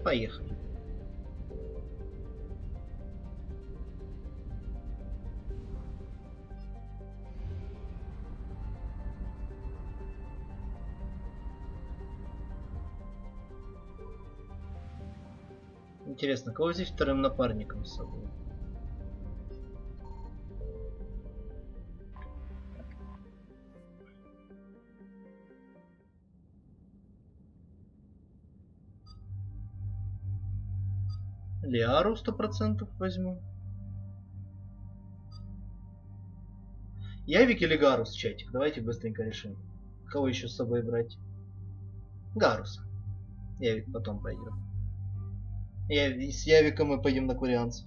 Поехали. Интересно, кого здесь вторым напарником с собой? Лиару 100% возьму. Явик или Гарус, чатик? Давайте быстренько решим. Кого еще с собой брать? Гаруса. Явик потом пойдет. С Явиком мы пойдем на курианцев.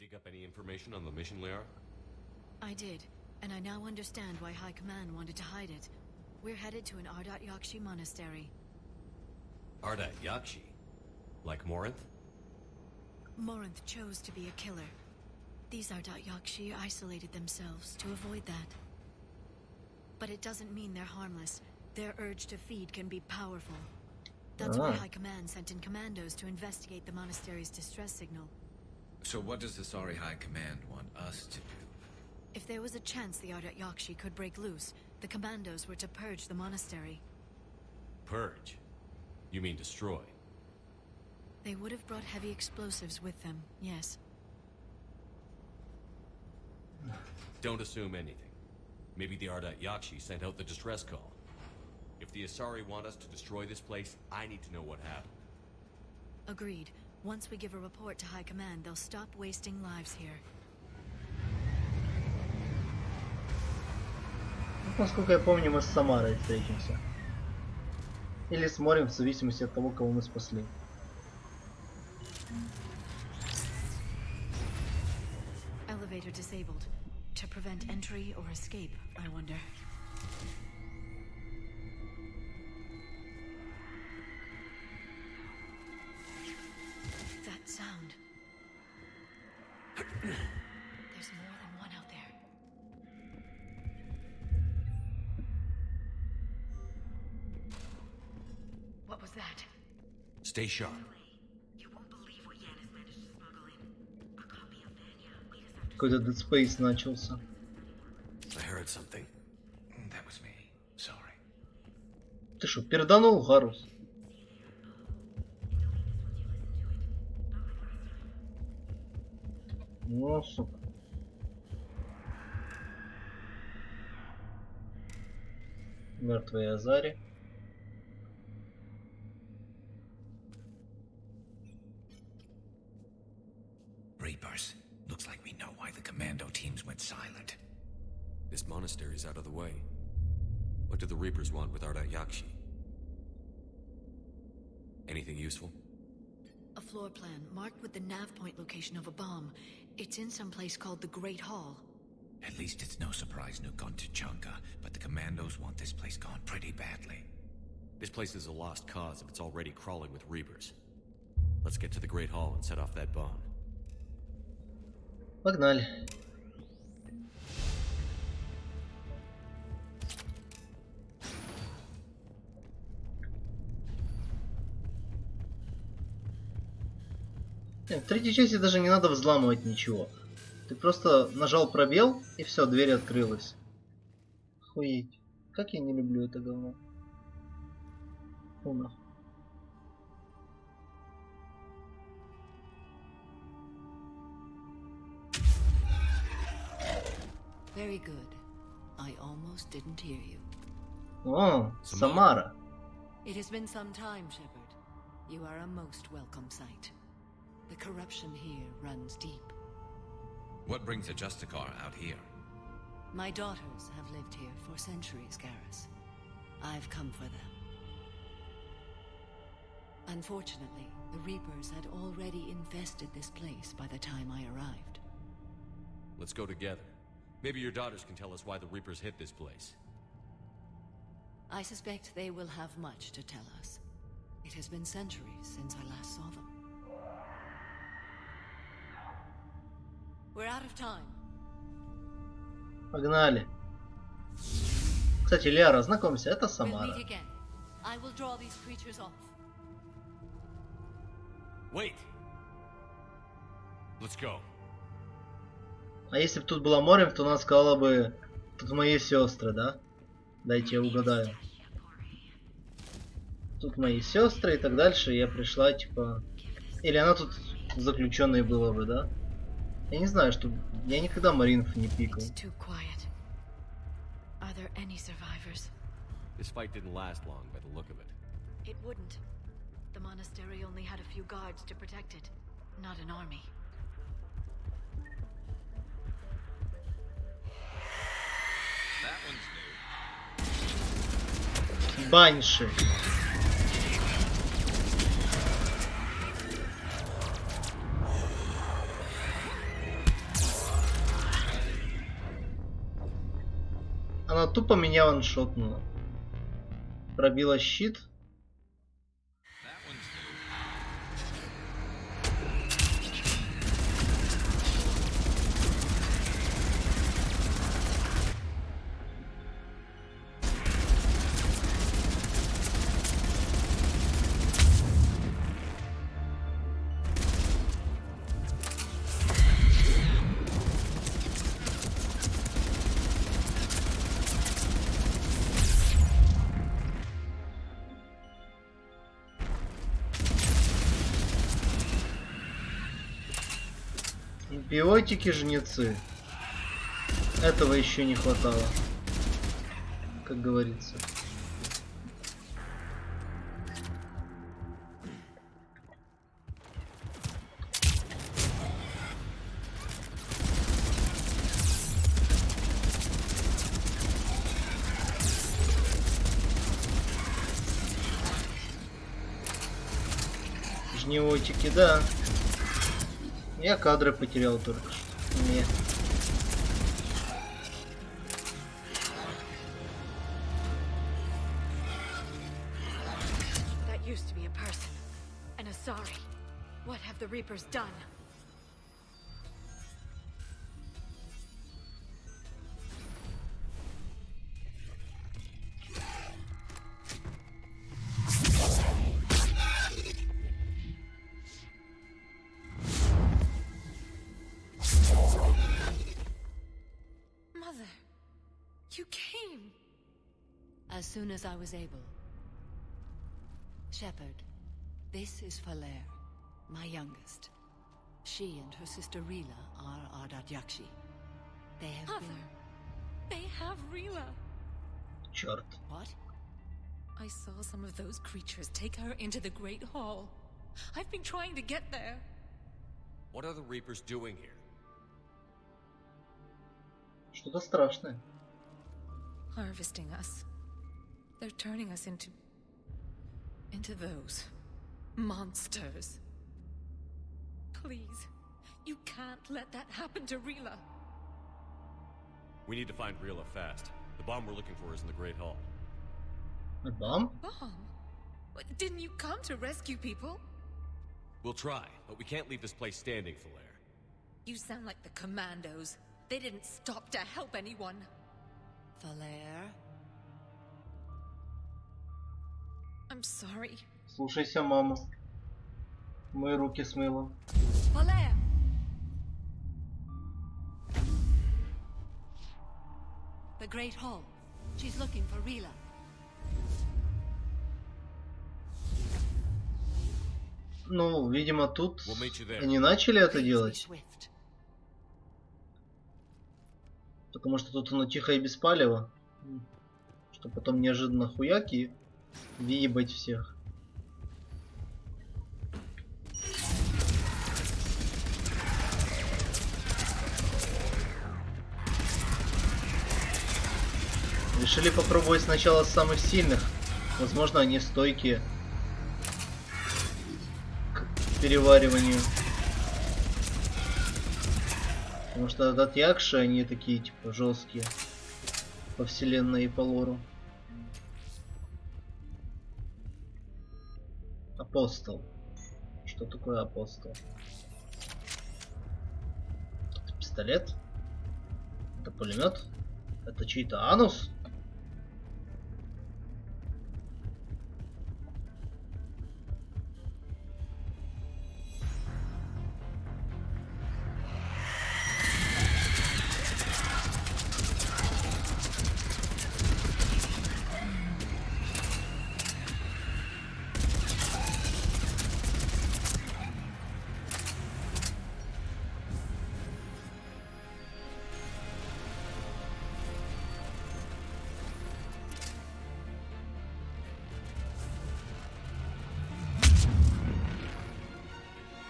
Dig up any information on the mission, Liara? I did, and I now understand why High Command wanted to hide it. We're headed to an Ardat Yakshi monastery. Ardat Yakshi? Like Morinth? Morinth chose to be a killer. These Ardat Yakshi isolated themselves to avoid that. But it doesn't mean they're harmless. Their urge to feed can be powerful. That's why High Command sent in commandos to investigate the monastery's distress signal. So what does the Sorry High Command want us to do? If there was a chance the Ardat Yakshi could break loose, the commandos were to purge the monastery. Purge? You mean destroy? They would have brought heavy explosives with them, yes. Don't assume anything. Maybe the Ardat Yakshi sent out the distress call. If the Asari want us to destroy this place, I need to know what happened. Agreed. Once we give a report to High Command, they'll stop wasting lives here. Насколько я помню, мы с Самарой встретимся. Или с морем, в зависимости от того, кого мы спасли. Elevator disabled. To prevent entry or escape, I wonder. That sound. There's more than one out there. What was that? Stay sharp. Какой-то Dead Space начался. I heard something. That was me. Sorry. Ты что, перданул, Гарус? Ну, сука. Мертвые Азари. Reapers. Looks like we know why the commando teams went silent. This monastery's out of the way. What do the Reapers want with Ardat Yakshi? Anything useful? A floor plan marked with the nav point location of a bomb. It's in some place called the Great Hall. At least it's no surprise Nuke gone to Chunka, but the commandos want this place gone pretty badly. This place is a lost cause if it's already crawling with Reapers. Let's get to the Great Hall and set off that bomb. Погнали. Нет, в третьей части даже не надо взламывать ничего. Ты просто нажал пробел, и все, дверь открылась. Охуеть. Как я не люблю это говно. Фу нахуй. Very good. I almost didn't hear you. О, Самара. It has been some time, Shepard. You are a most welcome sight. The corruption here runs deep. What brings a Justicar out here? My daughters have lived here for centuries, Garrus. I've come for them. Unfortunately, the Reapers had already infested this place by the time I arrived. Let's go together. Maybe your daughters can tell us why the Reapers hit this place. I suspect they will have much to tell us. It has been centuries since I last saw them. We're out of time. Погнали. Кстати, Лиара, знакомься, это We'll Самара. meet again. I will draw these creatures off. Wait. Let's go. А если бы тут была Морем, то она сказала бы, тут мои сестры, да? Дайте я угадаю. Тут мои сестры и так дальше. Я пришла, типа... Или она тут заключенной была бы, да? Я не знаю, что... Я никогда Маринов не пикал. It's too quiet. Are there any survivors? This fight didn't last long by the look of it. It wouldn't. The monastery only had a few guards to protect it, not an army. That one's new. Банши. Она тупо меня ваншотнула. Пробила щит. That one's new. Биотики-жнецы. Этого еще не хватало. Как говорится. Жневотики, да. Я кадры потерял только что. Не. That used to be a person. An Asari. What have the Reapers done? Mother, you came. As soon as I was able. Shepherd, this is Falere, my youngest. She and her sister Rila are Ardat Yakshi. They have been... They have Rila. Черт. What? I saw some of those creatures take her into the Great Hall. I've been trying to get there. What are the Reapers doing here? Что-то страшное. Harvesting us. They're turning us into those monsters. Please, you can't let that happen to Rila. We need to find Rila fast. The bomb we're looking for is in the Great Hall. Бам? Bomb? What, didn't you come to rescue people? We'll try, but we can't leave this place standing, Falere. You sound like the commandos. They didn't stop to help anyone. Falere? I'm sorry. Слушайся маму. Мои руки с мылом. Falere! The Great Hall. She's looking for Rila. Ну, видимо, тут We'll meet you there. они начали это Please be делать. swift. Потому что тут оно тихо и без палева. Что потом неожиданно хуяк и въебать всех. Решили попробовать сначала с самых сильных. Возможно, они стойкие к перевариванию. Потому что этот Якши, они такие, типа, жесткие. По вселенной и по лору. Апостол. Что такое апостол? пистолет. Это пулемет. Это чей-то анус.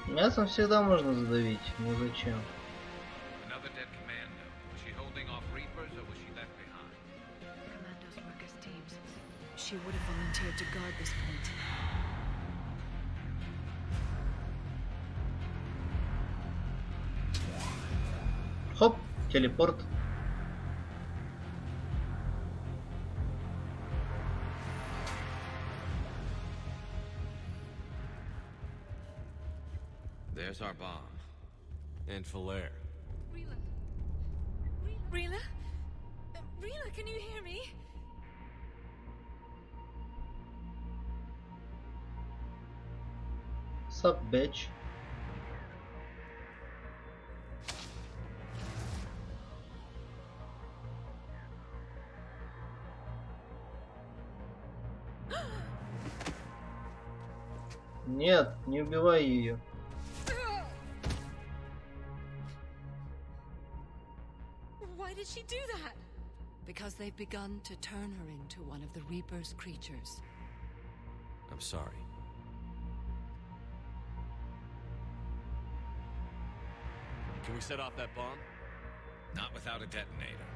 Мясом всегда можно задавить, ну зачем? Another dead commando. Was she holding off reapers or was she left behind? Commandos work as teams. She would have volunteered to guard this point. Хоп, телепорт. There's our bomb. And Filaire. Rila? Rila? Rila, can you hear me? Sup, bitch. Нет, не убивай ее. Why did she do that? Because they've begun to turn her into one of the Reaper's creatures. I'm sorry. Can we set off that bomb? Not without a detonator.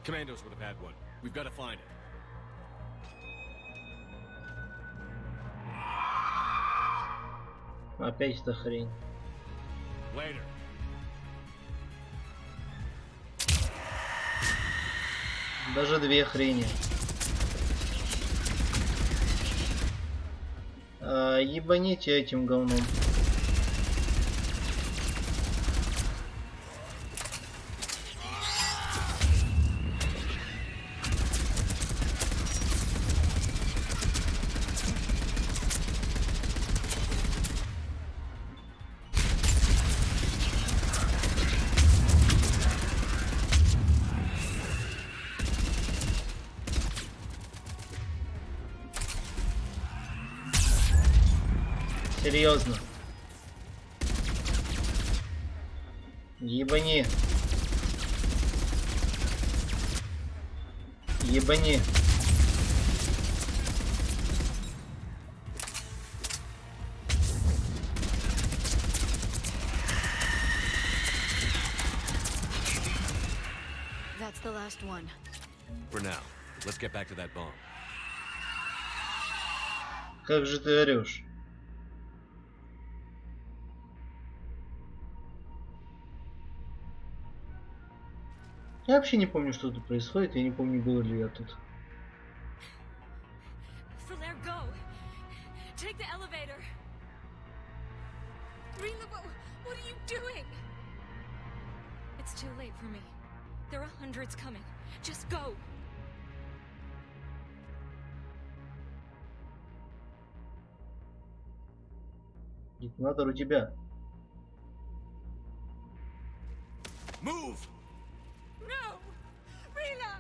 Commandos would have had one. We've got to find it. Опять эта хрень. Later. Даже две хрени. Ебаните этим говном. Серьезно. Ебани. Ебани. That's the last one. For now, let's get back to that bomb. Как же ты орешь? Я вообще не помню, что тут происходит. Я не помню, был ли я тут. Filaire, go! Take the elevator! Rila, what are you doing? It's too late for me. There are hundreds coming. Just go! Детонатор у тебя. Move! No! Rila!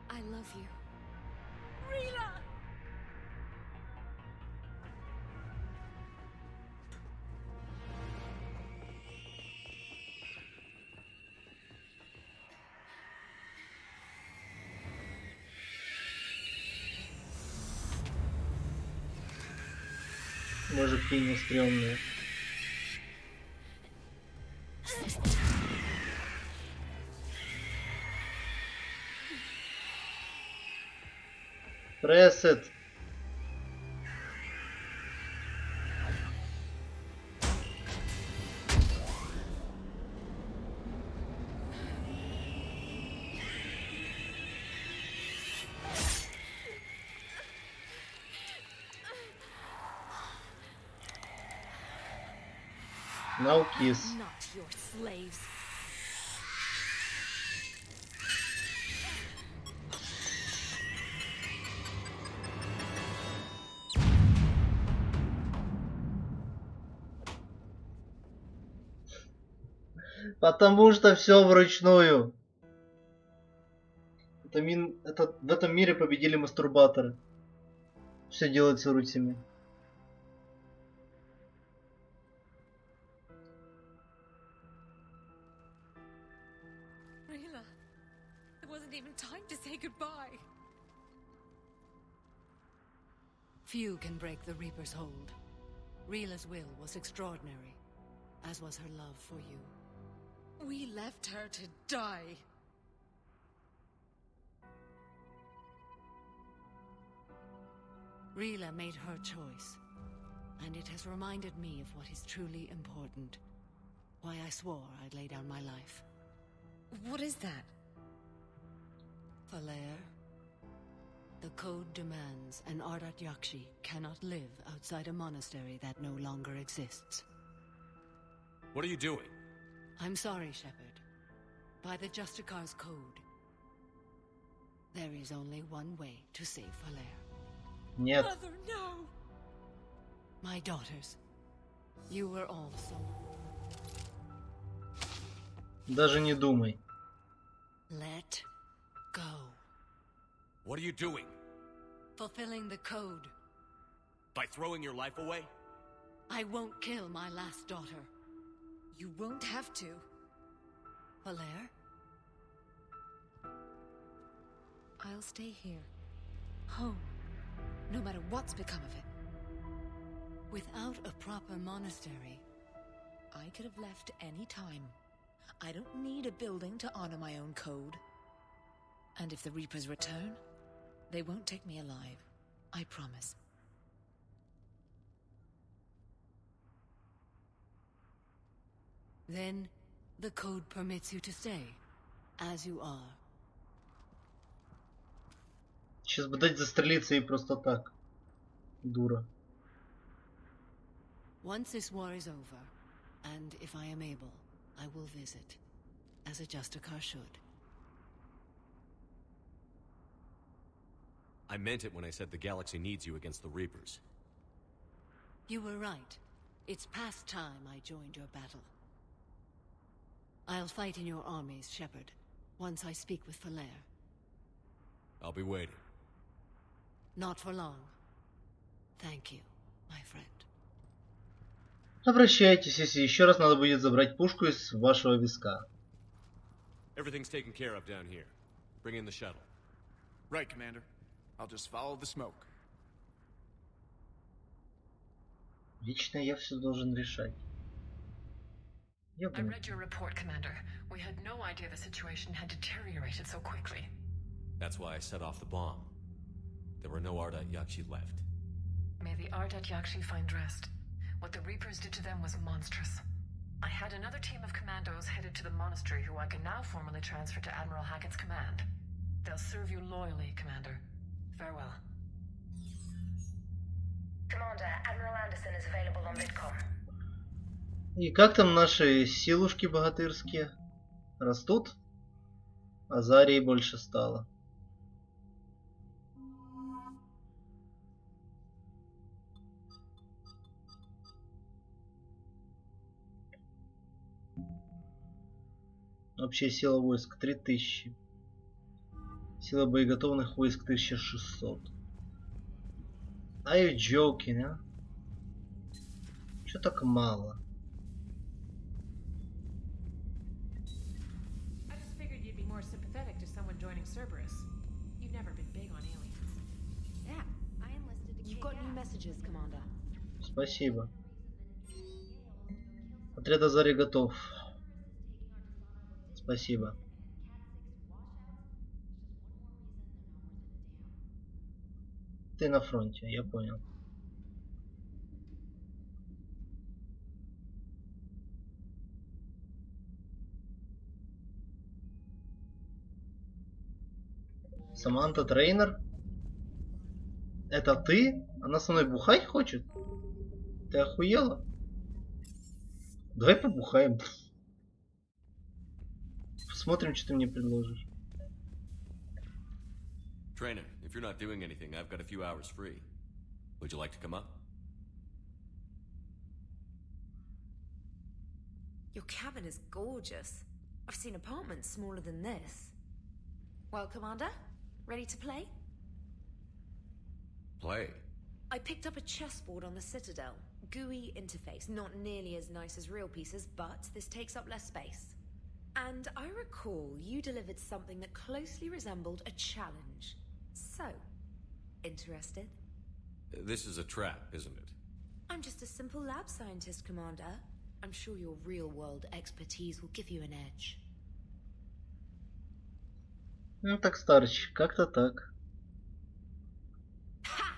I love you. Rila! Мужики не стрёмные. Пресет. Now kiss. I'm not your slaves. Потому что все вручную. В этом мире победили мастурбаторы. Все делается ручьями. Rila, it wasn't even time to say goodbye. Few can break the Reaper's hold. Rila's will was extraordinary, as was her love for you. We left her to die. Rila made her choice, and it has reminded me of what is truly important. Why I swore I'd lay down my life. What is that? Falair, the code demands an Ardat Yakshi cannot live outside a monastery that no longer exists. What are you doing? I'm sorry, Shepherd. By the Justicar's code, there is only one way to save Falair. Нет. Mother, no! My daughters, you were also. Даже не думай. Let go. What are you doing? Fulfilling the code. By throwing your life away? I won't kill my last daughter. You won't have to. Falair? I'll stay here. Home. No matter what's become of it. Without a proper monastery, I could have left any time. I don't need a building to honor my own code. And if the Reapers return, they won't take me alive. I promise. then the code permits you to stay, as you are. Сейчас бы дать застрелиться и просто так. Дура. Once this war is over, and if I am able, I will visit, as a Justicar should. I meant it when I said the galaxy needs you against the Reapers. You were right. It's past time I joined your battle. I'll fight in your armies, Shepard, once I speak with Falair. I'll be waiting. Not for long. Thank you, my friend. Обращайтесь, если еще раз надо будет забрать пушку из вашего виска. Everything's taken care of down here. Bring in the shuttle. Right, Commander. I'll just follow the smoke. Лично я все должен решать. I read your report, Commander. We had no idea the situation had deteriorated so quickly. That's why I set off the bomb. There were no Ardat Yakshi left. May the Ardat Yakshi find rest. What the Reapers did to them was monstrous. I had another team of commandos headed to the monastery who I can now formally transfer to Admiral Hackett's command. They'll serve you loyally, Commander. Farewell. Commander, Admiral Anderson is available on Vidcom. И как там наши силушки богатырские? Растут? Азарии больше стало. Общая сила войск 3000. Сила боеготовных войск 1600. Are you joking, а? Чё так мало? I just figured you'd be more sympathetic to someone joining Cerberus. You've never been big on aliens. Yeah, I enlisted to You've got new messages, Commander. Спасибо. Отряд Азари готов. Спасибо. Ты на фронте, я понял. Саманта трейнер? Это ты? Она со мной бухать хочет? Ты охуела? Давай побухаем. Посмотрим, что ты мне предложишь. Trainer, if you're not doing anything, I've got a few hours free. Would you like to come up? Your cabin is gorgeous. I've seen apartments smaller than this. Well, Commander, ready to play? Play? I picked up a chessboard on the Citadel. GUI interface, not nearly as nice as real pieces, but this takes up less space. And I recall you delivered something that closely resembled a challenge. So, interested? This is a trap, isn't it? I'm just a simple lab scientist, Commander. I'm sure your real-world expertise will give you an edge. Ну так, старчик, как-то так. Ha!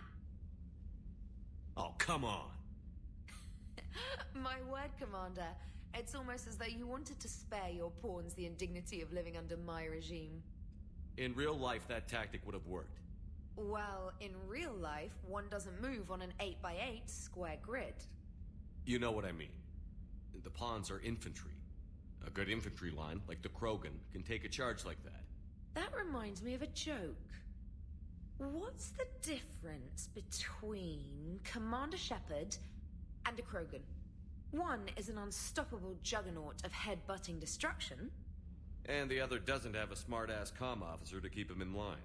Oh, come on! My word, Commander. It's almost as though you wanted to spare your pawns the indignity of living under my regime. In real life, that tactic would have worked. Well, in real life, one doesn't move on an 8x8 square grid. You know what I mean. The pawns are infantry. A good infantry line, like the Krogan, can take a charge like that. That reminds me of a joke. What's the difference between Commander Shepard and a Krogan? One is an unstoppable juggernaut of head-butting destruction. And the other doesn't have a smart-ass comm officer to keep him in line.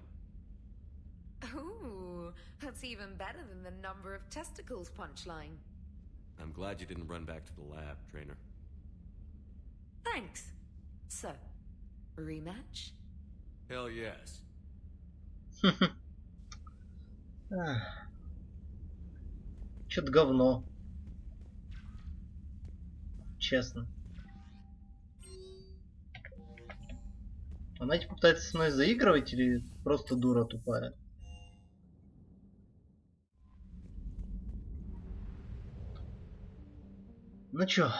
Ooh, that's even better than the number of testicles punchline. I'm glad you didn't run back to the lab, Trainer. Thanks. So, rematch? Hell yes. Чё-то говно. Честно. Она типа пытается со мной заигрывать или просто дура тупая? Ну чё?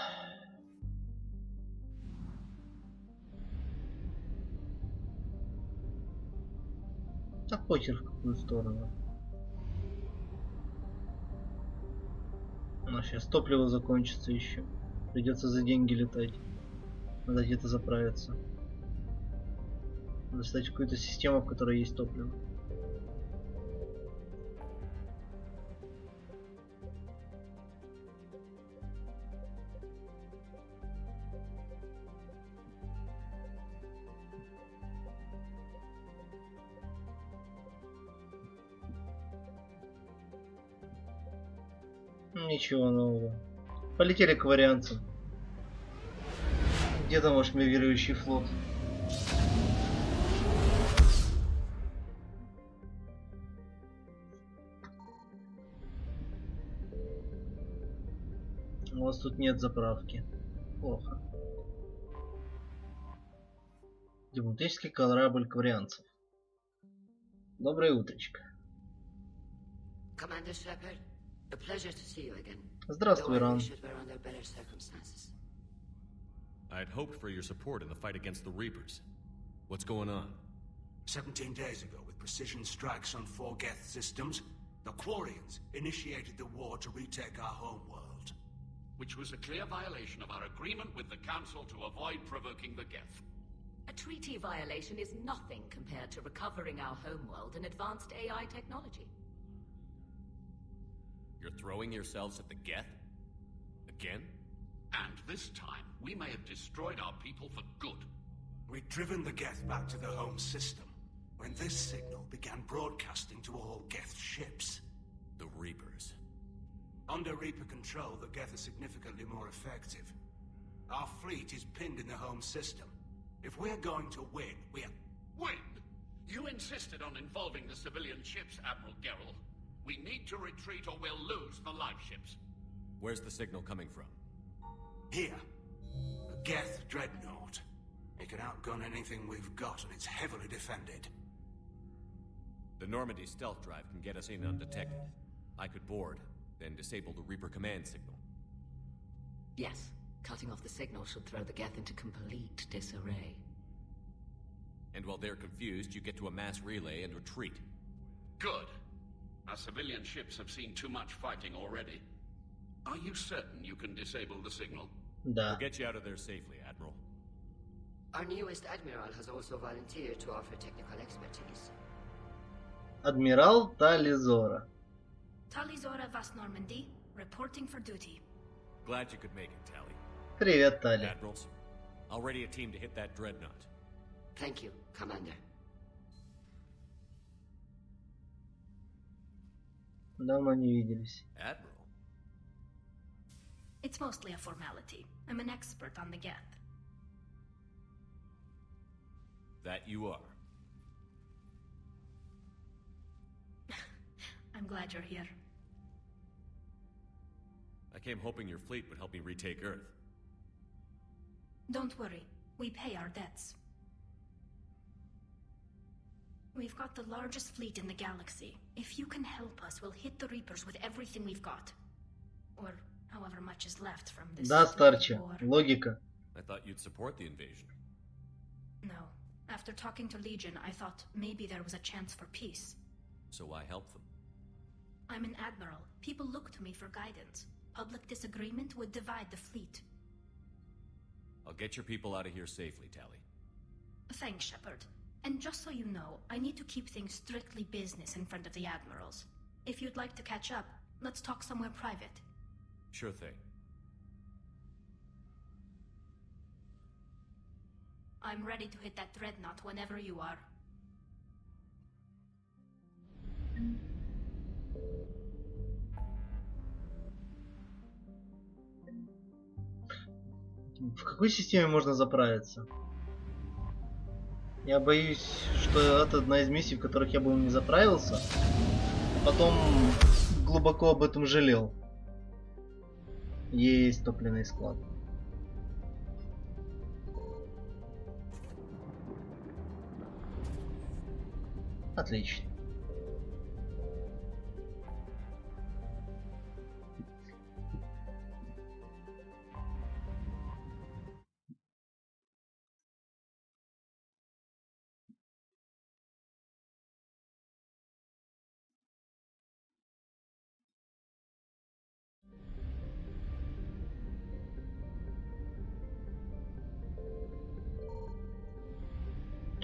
Да похер в какую сторону. Ну сейчас топливо закончится еще. Придется за деньги летать. Надо где-то заправиться. Надо стать какую-то систему, в которой есть топливо. Ничего нового. Полетели к вариантам. Где там ваш мигрирующий флот? У вас тут нет заправки. Плохо. Дипломатический корабль кварианцев. Доброе утречко. Commander Shepard, a pleasure to see you again. Здравствуй, Ран. I'd hoped for your support in the fight against the Reapers. What's going on? 17 days ago, with precision strikes on 4 Geth systems, the Quarians initiated the war to retake our homeworld. Which was a clear violation of our agreement with the Council to avoid provoking the Geth. A treaty violation is nothing compared to recovering our homeworld and advanced AI technology. You're throwing yourselves at the Geth? Again? And this time, we may have destroyed our people for good. We'd driven the Geth back to the home system, when this signal began broadcasting to all Geth ships. The Reapers. Under Reaper control, the Geth are significantly more effective. Our fleet is pinned in the home system. If we're going to win, we're... Win? You insisted on involving the civilian ships, Admiral Gerrel. We need to retreat or we'll lose the live ships. Where's the signal coming from? Here. A Geth dreadnought. It can outgun anything we've got, and it's heavily defended. The Normandy stealth drive can get us in undetected. I could board, then disable the Reaper command signal. Yes. Cutting off the signal should throw the Geth into complete disarray. And while they're confused, you get to a mass relay and retreat. Good. Our civilian ships have seen too much fighting already. Are you certain you can disable the signal? Да. We'll get you out of there safely, Admiral. Our newest admiral has also volunteered to offer technical expertise. Адмирал Тализора. Talizora Vas Normandy, reporting for duty. Glad you could make it, Tally. Привет, Тали. Admirals, I'll ready a team to hit that dreadnought. Thank you, Commander. Давно не виделись. Admiral? It's mostly a formality. I'm an expert on the Geth. That you are. I'm glad you're here. I came hoping your fleet would help me retake Earth. Don't worry, we pay our debts. We've got the largest fleet in the galaxy. If you can help us, we'll hit the Reapers with everything we've got. Or however much is left from this Да, старче. war. Логика. I thought you'd support the invasion. No. After talking to Legion, I thought maybe there was a chance for peace. So why help them? I'm an admiral. People look to me for guidance. Public disagreement would divide the fleet. I'll get your people out of here safely, Tally. Thanks, Shepard. And just so you know, I need to keep things strictly business in front of the admirals. If you'd like to catch up, let's talk somewhere private. Sure thing. I'm ready to hit that dreadnought whenever you are. В какой системе можно заправиться? Я боюсь, что это одна из миссий, в которых я бы не заправился, а потом глубоко об этом жалел. Есть топливный склад. Отлично.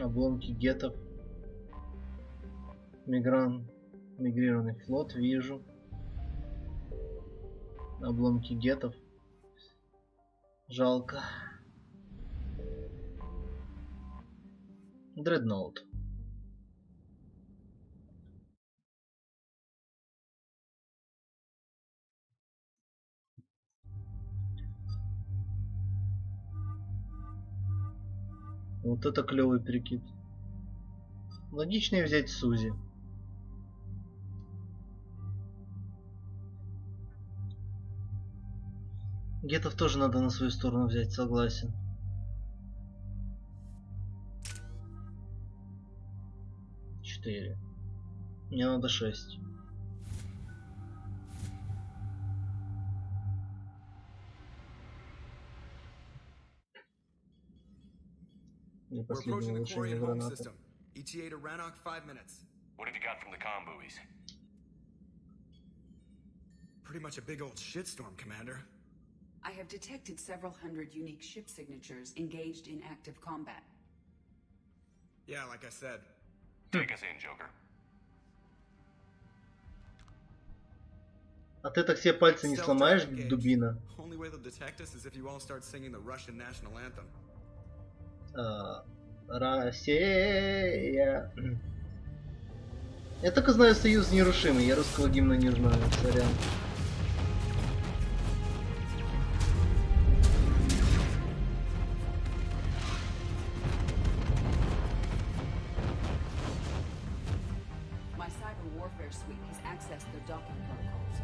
Обломки гетов. Мигрированный флот, вижу. Обломки гетов. Жалко. Дредноут. Вот это клевый прикид. Логичнее взять Сузи. Гетов тоже надо на свою сторону взять, согласен. Четыре. Мне надо 6. We're approaching the Quarian home system. ETA to Rannoch, 5 minutes. What have you got from the comm buoys? Pretty much a big old shitstorm, Commander. I have detected several hundred unique ship signatures engaged in active combat. Yeah, like I said. Take us in, Joker. А ты так все пальцы не сломаешь, дубина? Only way they'll detect us is if you all start singing the Russian national anthem. Россия. Я только знаю Союз нерушимый, я русского гимна не знаю, сорян. My cyber warfare suite has accessed their docking protocols.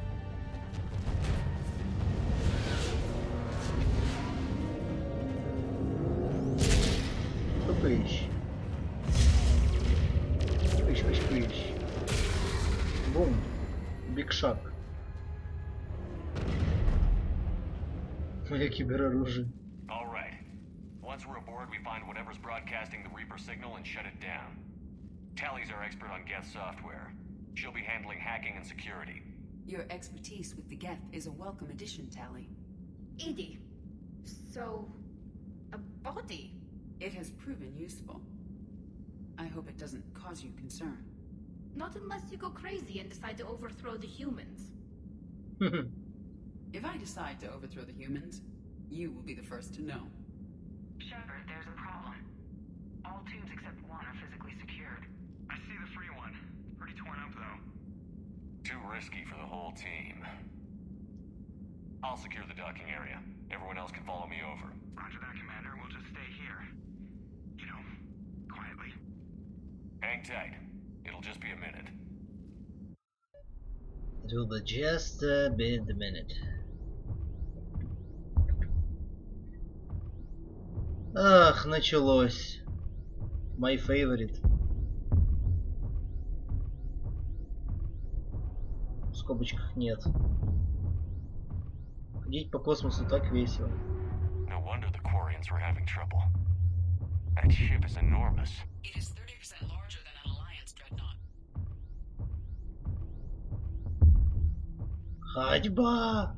Пыщ. Пыщ. Бум. Биг шаг. Моя кибероружие. All right. Once we're aboard, we find whatever's broadcasting the Reaper signal and shut it down. Tally's our expert on Geth software. She'll be handling hacking and security. Your expertise with the Geth is a welcome addition, Tally. Edie, So, a body? It has proven useful. I hope it doesn't cause you concern. Not unless you go crazy and decide to overthrow the humans. If I decide to overthrow the humans, you will be the first to know. Shepard, there's a problem. All tubes except one are physically secured. I see the free one. Pretty torn up, though. Too risky for the whole team. I'll secure the docking area. Everyone else can follow me over. Roger that, Commander. We'll just stay here. You know, quietly. Hang tight. It'll just be a minute. It will be just be a minute. Ах, началось. My favorite. В скобочках нет. Ходить по космосу так весело. No wonder the Quarians were having trouble. That ship is enormous. It is 30% larger than an Alliance dreadnought. Ходьба!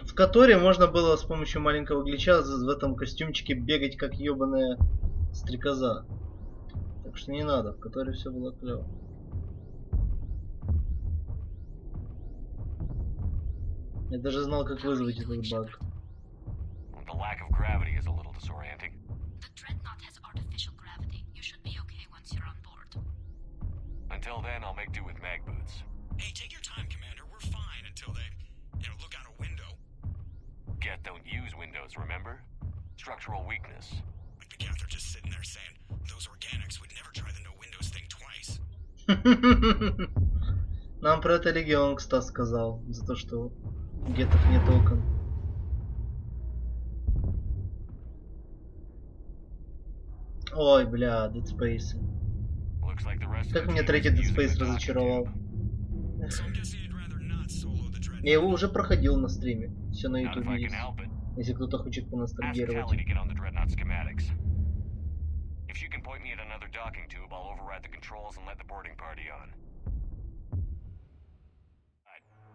В которой можно было с помощью маленького глича в этом костюмчике бегать как ёбаная стрекоза. Так что не надо, в которой все было клево. Я даже знал, как вызвать этот баг. The lack of gravity is a little disorienting. The dreadnought has artificial gravity. You should be okay once you're on board. Until then, I'll make do with mag boots. Hey, take your time, Commander. We're fine until they, look out a window. Geth don't use windows, remember? Structural weakness. Like the Geth are just sitting there saying, those organics would never try the no windows thing twice. Нам про это Легион, кстати, сказал. За то, что у гетов нет окон. Ой, бля, Dead Space. Как мне третий Dead Space разочаровал. Я его уже проходил на стриме. Все на ютубе есть. Если кто-то хочет поностальгировать. If you can point me at another docking tube, I'll override the controls and let the boarding party on.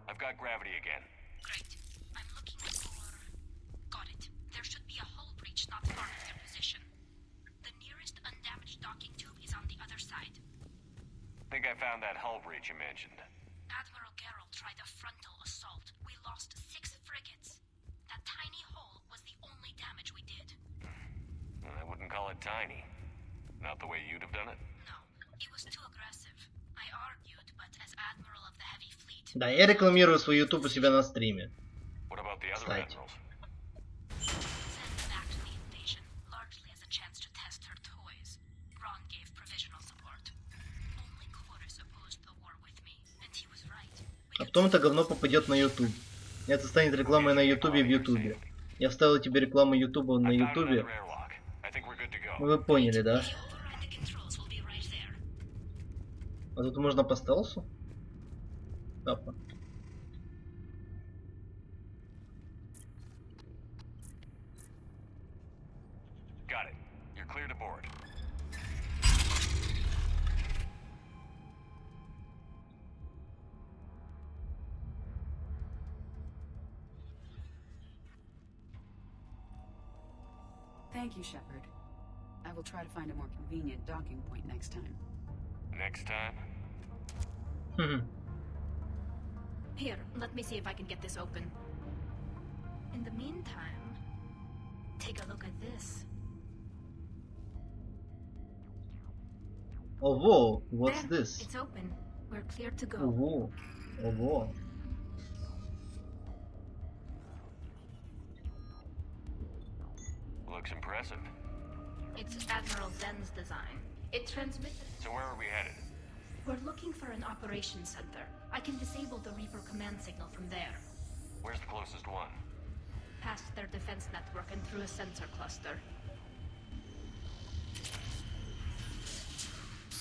I've got gravity again. Great. I'm looking for... Got it. There should be a hull breach not far from your position. The nearest undamaged docking tube is on the other side. Think I found that hull breach you mentioned. Admiral Geralt tried a frontal assault. We lost 6 frigates. That tiny hole was the only damage we did. I wouldn't call it tiny. Not the way you'd have done it? No, it was too aggressive. I argued, but as Admiral of the Heavy Fleet... Да, я рекламирую свой YouTube у себя на стриме. What about the other Кстати. admirals? Send back to the invasion, largely as a chance to test her toys. Ron gave provisional support. Only Chorus opposed the war with me, and he was right. А потом это говно попадет на YouTube. Это станет рекламой на YouTube в YouTube. Я вставил тебе рекламу YouTube на YouTube. Вы поняли, да? А тут можно по стелсу? Капа. Got it. You're clear to board. Thank you, Shepard. I will try to find a more convenient docking point next time. Next time? Here, let me see if I can get this open. In the meantime, take a look at this. Oh, whoa, what's There, this? It's open. We're clear to go. Oh, whoa. Oh, whoa. Looks impressive. It's Admiral Zen's design. It transmitted... So where are we headed? We're looking for an operations center. I can disable the Reaper command signal from there. Where's the closest one? Past their defense network and through a sensor cluster.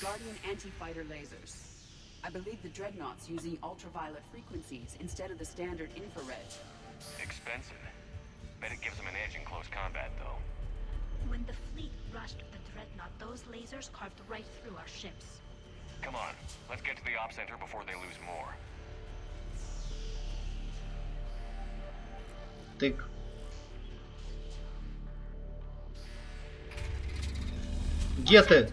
Guardian anti-fighter lasers. I believe the dreadnought's using ultraviolet frequencies instead of the standard infrared. Expensive. Bet it gives them an edge in close combat, though. When the fleet rushed the dreadnought, those lasers carved right through our ships. Come on, let's get to the op center before they lose more. Тык. Где ты?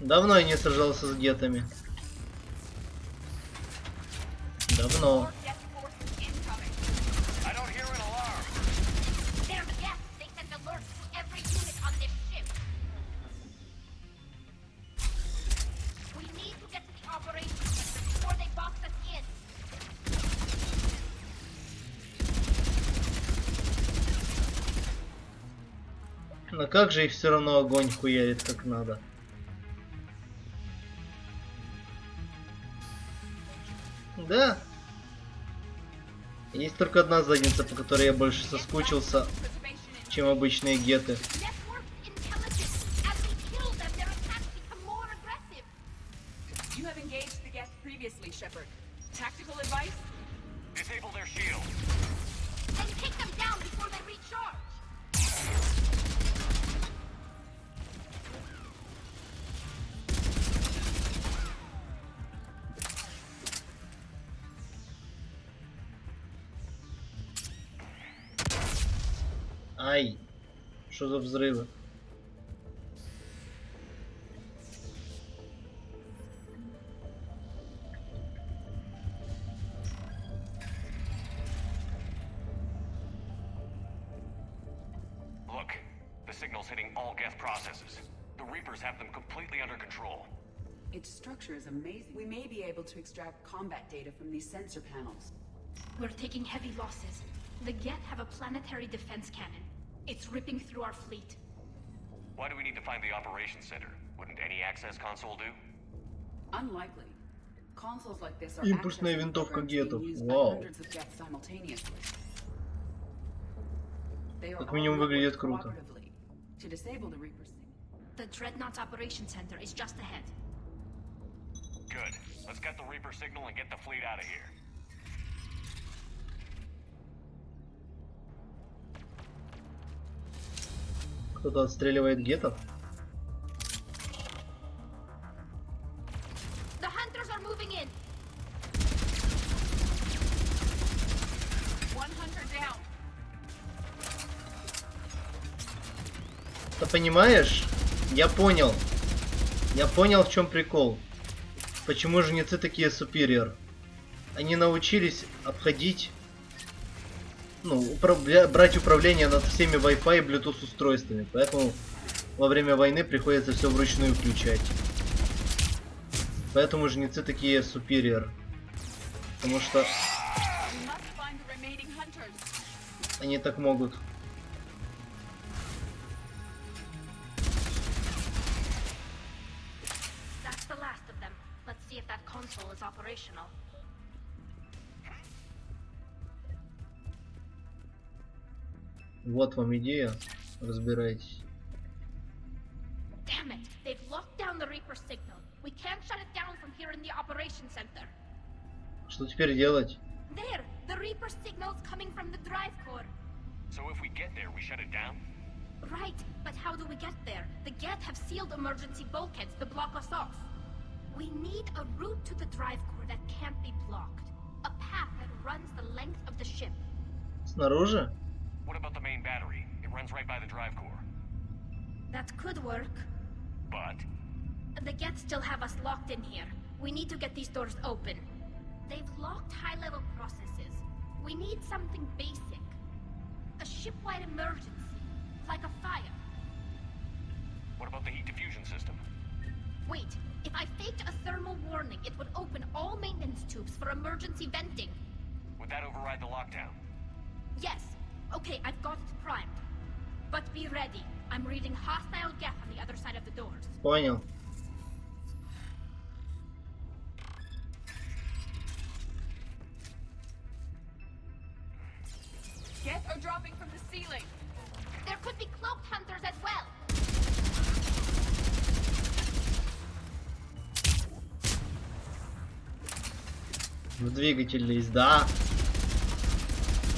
Давно я не сражался с гетами. Давно. Но как же их все равно огонь хуярит как надо. Да. Есть только одна задница, по которой я больше соскучился, чем обычные геты. Ай, что за взрывы? Look, the signal's hitting all Geth processes. The Reapers have them completely under control. Its structure is amazing. We may be able to extract combat data from these sensor panels. We're taking heavy losses. The Geth have a planetary defense cannon. It's ripping through our fleet. Why do we need to find the operations center? Wouldn't any access console do? Unlikely. Consoles like this are Импульсная винтовка гетов. used by Вау. hundreds of Geth simultaneously. They are Как минимум all выглядит networked круто. cooperatively to disable the Reaper's signal. The Dreadnought's operation center is just ahead. Good. Let's get the Reaper signal and get the fleet out of here. Кто-то отстреливает гетов? The hunters are moving in. 1 hunter down. Ты понимаешь? Я понял. Я понял, в чем прикол. Почему жнецы такие superior? Они научились обходить, ну, брать управление над всеми Wi-Fi и Bluetooth устройствами. Поэтому во время войны приходится все вручную включать. Поэтому жнецы такие superior. Потому что они так могут. That's the last of them. Let's see if that console is operational. Вот вам идея. Разбирайтесь. Damn it! They've locked down the Reaper signal. We can't shut it down from here in the operation center. Что теперь делать? There! The Reaper signal's coming from the drive core. So if we get there, we shut it down? Right, but how do we get there? The Geth have sealed emergency bulkheads to block us off. We need a route to the drive core that can't be blocked. A path that runs the length of the ship. Снаружи? What about the main battery? It runs right by the drive core. That could work. But The Geth still have us locked in here. We need to get these doors open. They've locked high-level processes. We need something basic. A ship-wide emergency, like a fire. what about the heat diffusion system? Wait, if I faked a thermal warning, it would open all maintenance tubes for emergency venting. Would that override the lockdown? Yes. Okay, I've got it primed. But be ready. I'm reading hostile Geth on the other side of the doors. Понял. Geth are dropping from the ceiling. There could be cloaked hunters as well. В двигатель лезть, да.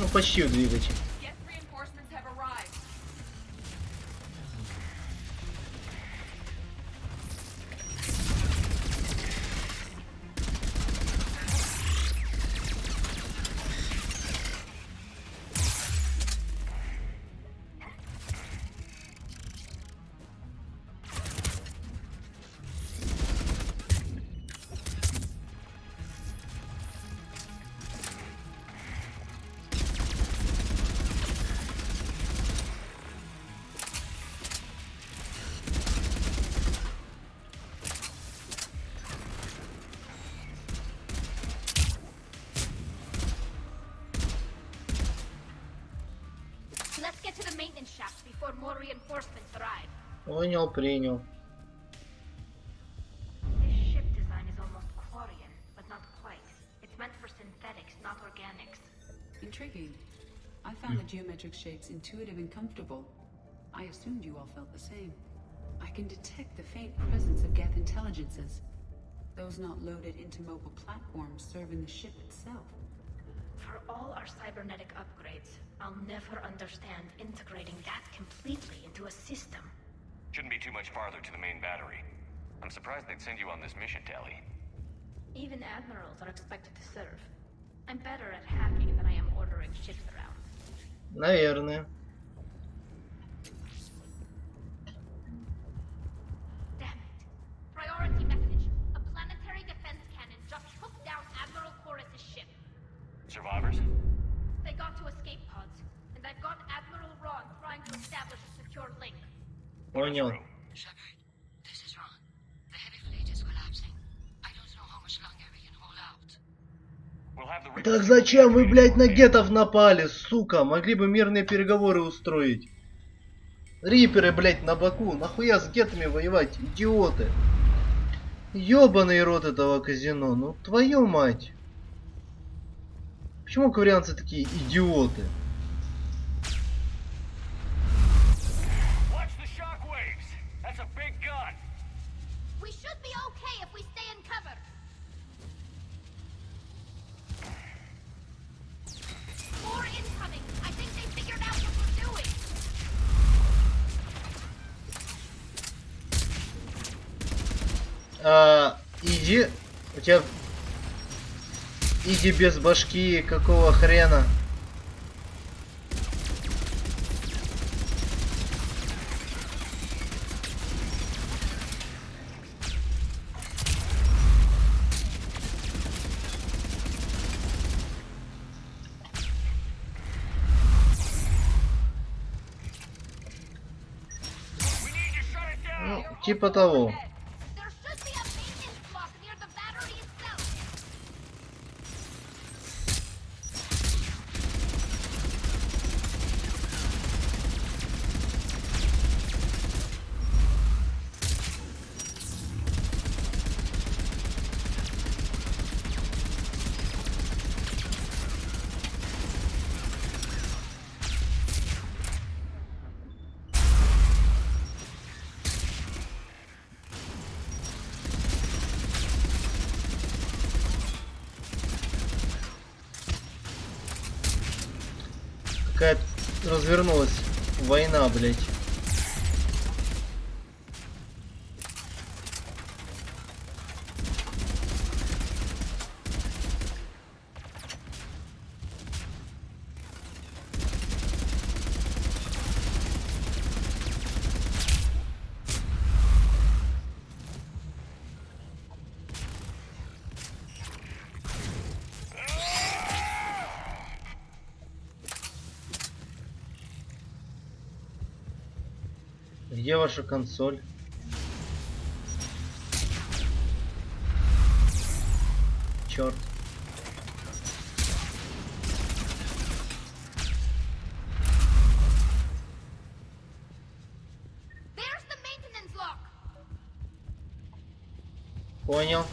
Ну, почти в двигатель. Geth reinforcements have arrived. more reinforcements arrive. Понял, принял. This ship design is almost Quarian, but not quite. It's meant for synthetics, not organics. Intriguing. I found the geometric shapes intuitive and comfortable. I assumed you all felt the same. I can detect the faint presence of Geth intelligences. Those not loaded into mobile platforms serving the ship itself. For all our cybernetic upgrades, I'll never understand integrating that completely into a system. Shouldn't be too much farther to the main battery. I'm surprised they'd send you on this mission, Tally. Even admirals are expected to serve. I'm better at hacking than I am ordering ships around. Наверное. Damn it. Priority message. A planetary defense cannon just took down Admiral Chorus's ship. Survivors? They got to escape pods, and I've got Admiral Ron trying to establish a secure link. Понял. Shepard, this is Ron. The heavy fleet is collapsing. I don't know how much longer we can hold out. We'll have the Так зачем вы, блядь, на гетов напали, сука? Могли бы мирные переговоры устроить. Риперы, блядь, на боку. Нахуя с гетами воевать, идиоты? Ёбаный рот этого казино. Ну, твою мать. Почему кварианцы такие идиоты? We should be okay if we stay in cover. More incoming. I think they figured out what we're doing. Иди. У тебя... Иди без башки, какого хрена? Ну, типа того. Какая развернулась война, блядь. Где ваша консоль? Черт. Понял.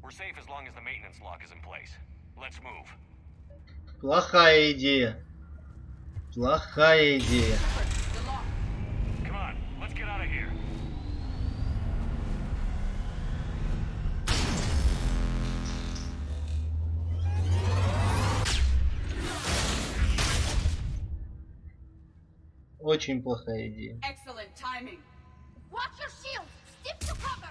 We're safe as long as the maintenance lock is in place. Let's move. Плохая идея. Плохая идея. Come on, let's get out of here. Очень плохая идея. Excellent timing. Watch your shields. Stick to cover.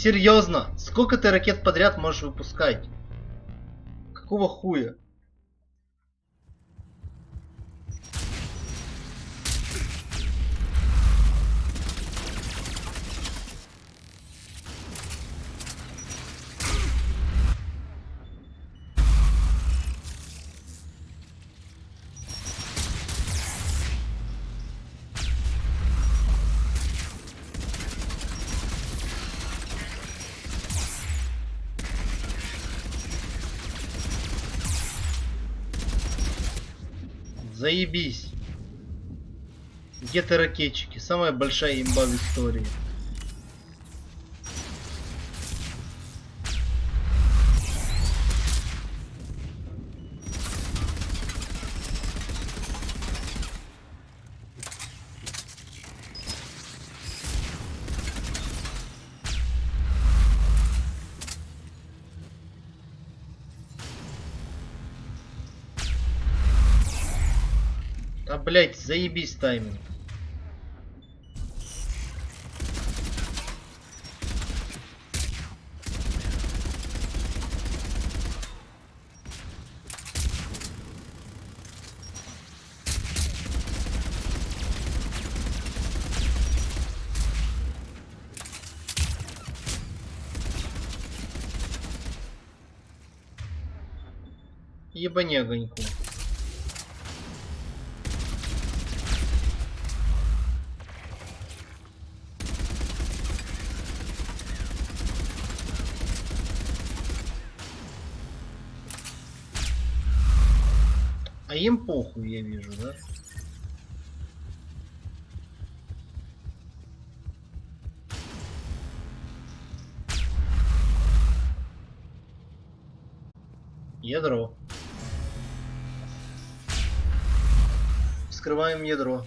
Серьезно? Сколько ты ракет подряд можешь выпускать? Какого хуя? Заебись. Где-то ракетчики. Самая большая имба в истории. А, блять, заебись тайминг. Ебани огоньку. А им похуй, я вижу, да? Ядро. Вскрываем ядро.